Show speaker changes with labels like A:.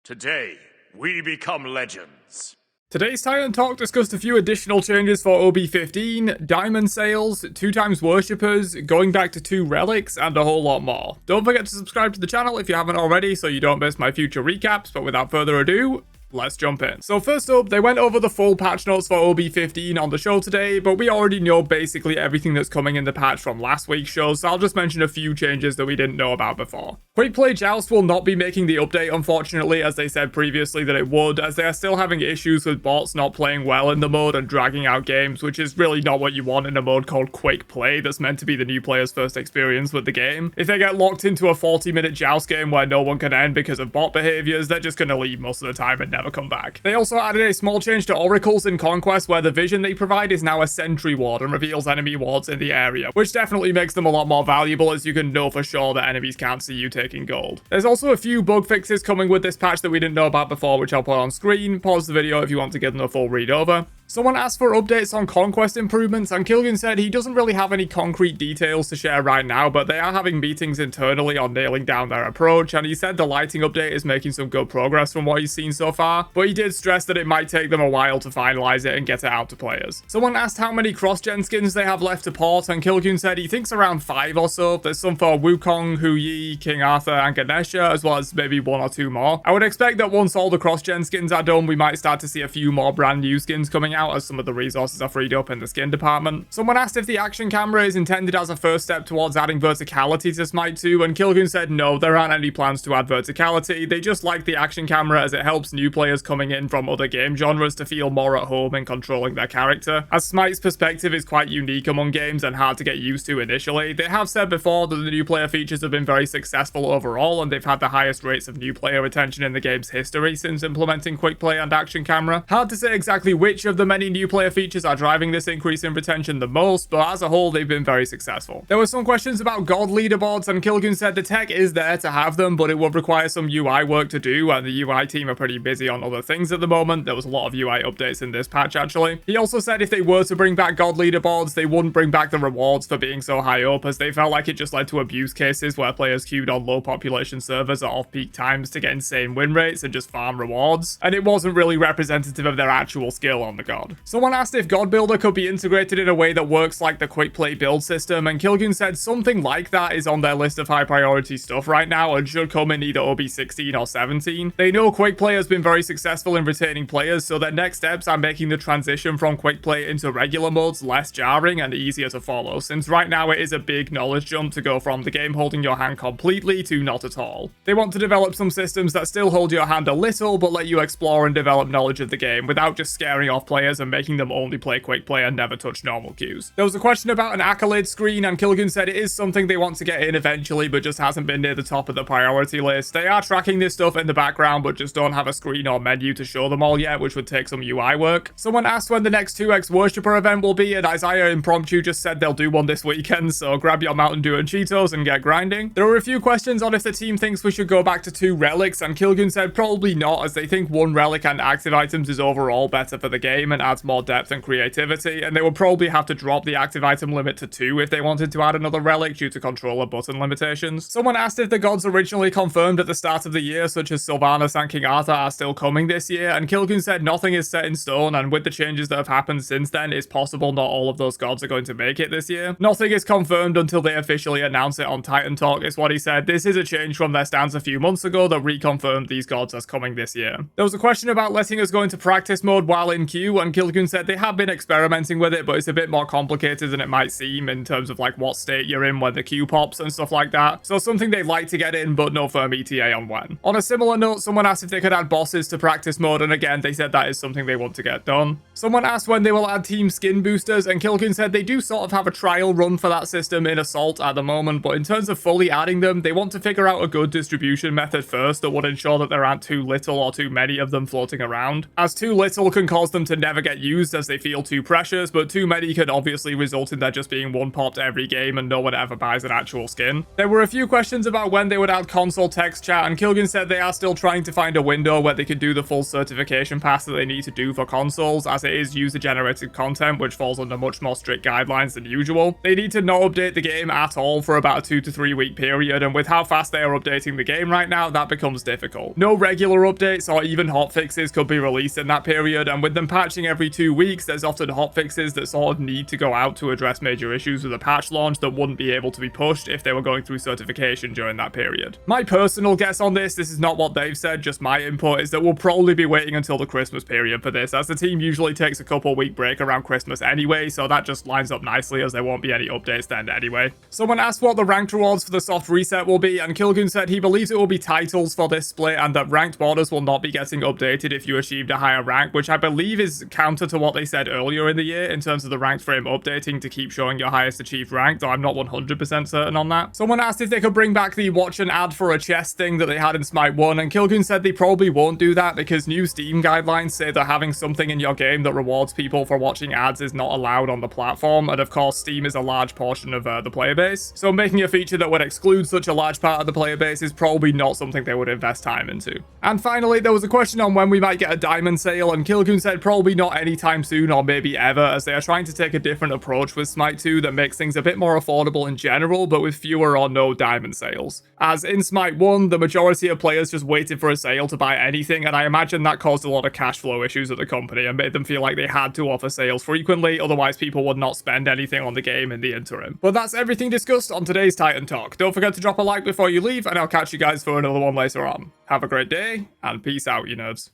A: Today, we become legends.
B: Today's Titan Talk discussed a few additional changes for OB15, diamond sales, 2x worshippers, going back to 2 relics, and a whole lot more. Don't forget to subscribe to the channel if you haven't already so you don't miss my future recaps, but without further ado, let's jump in. So first up, they went over the full patch notes for OB15 on the show today, but we already know basically everything that's coming in the patch from last week's show, so I'll just mention a few changes that we didn't know about before. Quick Play Joust will not be making the update, unfortunately, as they said previously that it would, as they are still having issues with bots not playing well in the mode and dragging out games, which is really not what you want in a mode called Quick Play that's meant to be the new player's first experience with the game. If they get locked into a 40-minute Joust game where no one can end because of bot behaviors, they're just going to leave most of the time and never come back. They also added a small change to oracles in Conquest where the vision they provide is now a sentry ward and reveals enemy wards in the area, which definitely makes them a lot more valuable as you can know for sure that enemies can't see you taking gold. There's also a few bug fixes coming with this patch that we didn't know about before, which I'll put on screen. Pause the video if you want to give them a full read over. Someone asked for updates on Conquest improvements, and Killian said he doesn't really have any concrete details to share right now, but they are having meetings internally on nailing down their approach, and he said the lighting update is making some good progress from what he's seen so far, but he did stress that it might take them a while to finalize it and get it out to players. Someone asked how many cross-gen skins they have left to port, and Killian said he thinks around 5 or so. There's some for Wukong, Hu Yi, King Arthur, and Ganesha, as well as maybe 1 or 2 more. I would expect that once all the cross-gen skins are done, we might start to see a few more brand new skins coming out as some of the resources are freed up in the skin department. Someone asked if the action camera is intended as a first step towards adding verticality to Smite 2, and Kilgun said no, there aren't any plans to add verticality. They just like the action camera as it helps new players coming in from other game genres to feel more at home in controlling their character, as Smite's perspective is quite unique among games and hard to get used to initially. They have said before that the new player features have been very successful overall, and they've had the highest rates of new player retention in the game's history since implementing quick play and action camera. Hard to say exactly which of the many new player features are driving this increase in retention the most, but as a whole they've been very successful. There were some questions about god leaderboards, and Kilgun said the tech is there to have them, but it would require some UI work to do, and the UI team are pretty busy on other things at the moment. There was a lot of UI updates in this patch actually. He also said if they were to bring back god leaderboards, they wouldn't bring back the rewards for being so high up, as they felt like it just led to abuse cases where players queued on low population servers at off-peak times to get insane win rates and just farm rewards, and it wasn't really representative of their actual skill on the god. Someone asked if God Builder could be integrated in a way that works like the quick play build system, and Kilgun said something like that is on their list of high priority stuff right now and should come in either OB16 or 17. They know quick play has been very successful in retaining players, so their next steps are making the transition from quick play into regular modes less jarring and easier to follow, since right now it is a big knowledge jump to go from the game holding your hand completely to not at all. They want to develop some systems that still hold your hand a little but let you explore and develop knowledge of the game without just scaring off players and making them only play quick play and never touch normal queues. There was a question about an accolade screen, and Kilgun said it is something they want to get in eventually but just hasn't been near the top of the priority list. They are tracking this stuff in the background but just don't have a screen or menu to show them all yet, which would take some UI work. Someone asked when the next 2x worshipper event will be, and Isaiah impromptu just said they'll do one this weekend, so grab your Mountain Dew and Cheetos and get grinding. There were a few questions on if the team thinks we should go back to 2 relics, and Kilgun said probably not, as they think 1 relic and active items is overall better for the game and adds more depth and creativity, and they would probably have to drop the active item limit to 2 if they wanted to add another relic due to controller button limitations. Someone asked if the gods originally confirmed at the start of the year, such as Sylvanas and King Arthur, are still coming this year, and Kilgun said nothing is set in stone, and with the changes that have happened since then, it's possible not all of those gods are going to make it this year. Nothing is confirmed until they officially announce it on Titan Talk, is what he said. This is a change from their stance a few months ago that reconfirmed these gods as coming this year. There was a question about letting us go into practice mode while in queue, and Kilgun said they have been experimenting with it, but it's a bit more complicated than it might seem in terms of like what state you're in when the queue pops and stuff like that. So something they'd like to get in, but no firm ETA on when. On a similar note, someone asked if they could add bosses to practice mode, and again they said that is something they want to get done. Someone asked when they will add team skin boosters, and Kilgun said they do sort of have a trial run for that system in Assault at the moment, but in terms of fully adding them, they want to figure out a good distribution method first that would ensure that there aren't too little or too many of them floating around, as too little can cause them to never get used as they feel too precious, but too many could obviously result in there just being one popped every game and no one ever buys an actual skin. There were a few questions about when they would add console text chat, and Kilgan said they are still trying to find a window where they could do the full certification pass that they need to do for consoles, as it is user-generated content, which falls under much more strict guidelines than usual. They need to not update the game at all for about a 2 to 3 week period, and with how fast they are updating the game right now, that becomes difficult. No regular updates or even hotfixes could be released in that period, and with them patching every 2 weeks, there's often hotfixes that sort of need to go out to address major issues with a patch launch that wouldn't be able to be pushed if they were going through certification during that period. My personal guess on this is not what they've said, just my input, is that we'll probably be waiting until the Christmas period for this, as the team usually takes a couple week break around Christmas anyway, so that just lines up nicely as there won't be any updates then anyway. Someone asked what the ranked rewards for the soft reset will be, and Kilgun said he believes it will be titles for this split and that ranked borders will not be getting updated if you achieved a higher rank, which I believe is counter to what they said earlier in the year in terms of the ranked frame updating to keep showing your highest achieved rank, though I'm not 100% certain on that. Someone asked if they could bring back the watch an ad for a chest thing that they had in Smite 1, and Kilgun said they probably won't do that because new Steam guidelines say that having something in your game that rewards people for watching ads is not allowed on the platform, and of course Steam is a large portion of the player base, so making a feature that would exclude such a large part of the player base is probably not something they would invest time into. And finally, there was a question on when we might get a diamond sale, and Kilgun said probably not anytime soon or maybe ever, as they are trying to take a different approach with Smite 2 that makes things a bit more affordable in general, but with fewer or no diamond sales. As in Smite 1, the majority of players just waited for a sale to buy anything, and I imagine that caused a lot of cash flow issues at the company and made them feel like they had to offer sales frequently, otherwise people would not spend anything on the game in the interim. But that's everything discussed on today's Titan Talk. Don't forget to drop a like before you leave, and I'll catch you guys for another one later on. Have a great day, and peace out, you nerds.